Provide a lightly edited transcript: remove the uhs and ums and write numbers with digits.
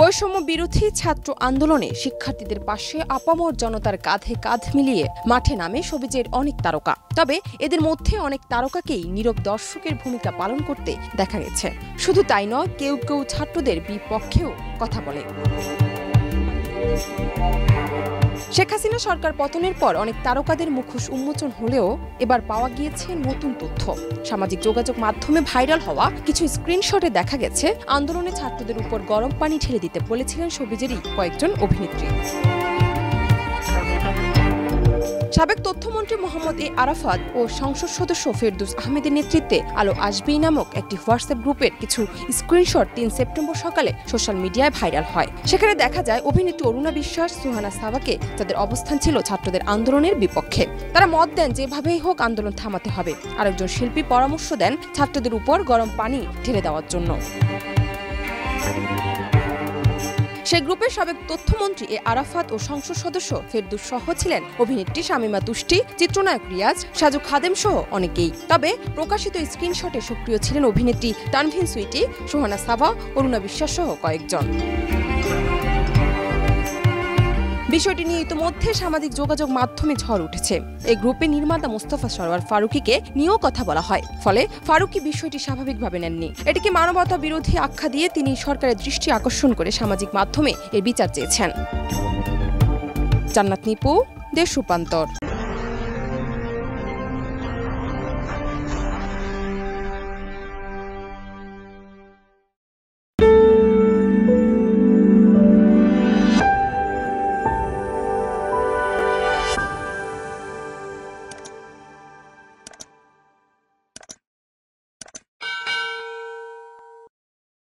বৈষম্য বিরোধী ছাত্র আন্দোলনে শিক্ষার্থীদের পাশে আপামর জনতার কাঁধে কাঁধ মিলিয়ে মাঠে নামে শোবিজের অনেক তারকা। তবে এদের মধ্যে অনেক তারকাকেই নীরব দর্শকের ভূমিকা পালন করতে দেখা গেছে। শুধু তাই নয়, কেউ কেউ ছাত্রদের বিপক্ষেও কথা বলে। শেখ হাসিনা সরকার পতনের পর অনেক তারকাদের মুখোশ উন্মোচন হলেও এবার পাওয়া গিয়েছে নতুন তথ্য। সামাজিক যোগাযোগ মাধ্যমে ভাইরাল হওয়া কিছু স্ক্রিনশটে দেখা গেছে আন্দোলনে ছাত্রদের উপর গরম পানি ঢেলে দিতে বলেছিলেন শোবিজেরই কয়েকজন অভিনেত্রী। সাবেক তথ্যমন্ত্রী মোহাম্মদ এ আরাফাত ও সংসদ সদস্য ফেরদৌস আহমেদের নেতৃত্বে আলো আসবেই নামক একটি হোয়াটসঅ্যাপ গ্রুপের কিছু স্ক্রিনশট ৩ সেপ্টেম্বর সকালে সোশ্যাল মিডিয়ায় ভাইরাল হয়। সেখানে দেখা যায় অভিনেত্রী অরুণা বিশ্বাস, সুহানা সাবাকে যাদের অবস্থান ছিল ছাত্রদের আন্দোলনের বিপক্ষে। তারা মত দেন যেভাবেই হোক আন্দোলন থামাতে হবে। আরেকজন শিল্পী পরামর্শ দেন ছাত্রদের উপর গরম পানি ঢেলে দেওয়ার জন্য। সেই গ্রুপের সাবেক তথ্যমন্ত্রী এ আরাফাত ও সংসদ সদস্য ফেরদৌস সহ ছিলেন অভিনেত্রী শামীমা তুষ্টি, চিত্রনায়ক রিয়াজ, সাজু খাদেম সহ অনেকেই। তবে প্রকাশিত স্ক্রিনশটে সক্রিয় ছিলেন অভিনেত্রী তানভিন সুইটি, সুহানা সাবা, অরুণা বিশ্বাস সহ কয়েকজন। বিষয়টি নিয়ে ইতিমধ্যে সামাজিক যোগাযোগ মাধ্যমে ঝড় উঠেছে। এই গ্রুপে নির্মাতা মোস্তফা সরওয়ার ফারুকীকে নিয়েও কথা বলা হয়। ফলে ফারুকী বিষয়টি স্বাভাবিকভাবে নেননি। এটিকে মানবতা বিরোধী আখ্যা দিয়ে তিনি সরকারের দৃষ্টি আকর্ষণ করে সামাজিক মাধ্যমে এর বিচার চেয়েছেন। জান্নাত নিপু, দেশ রূপান্তর।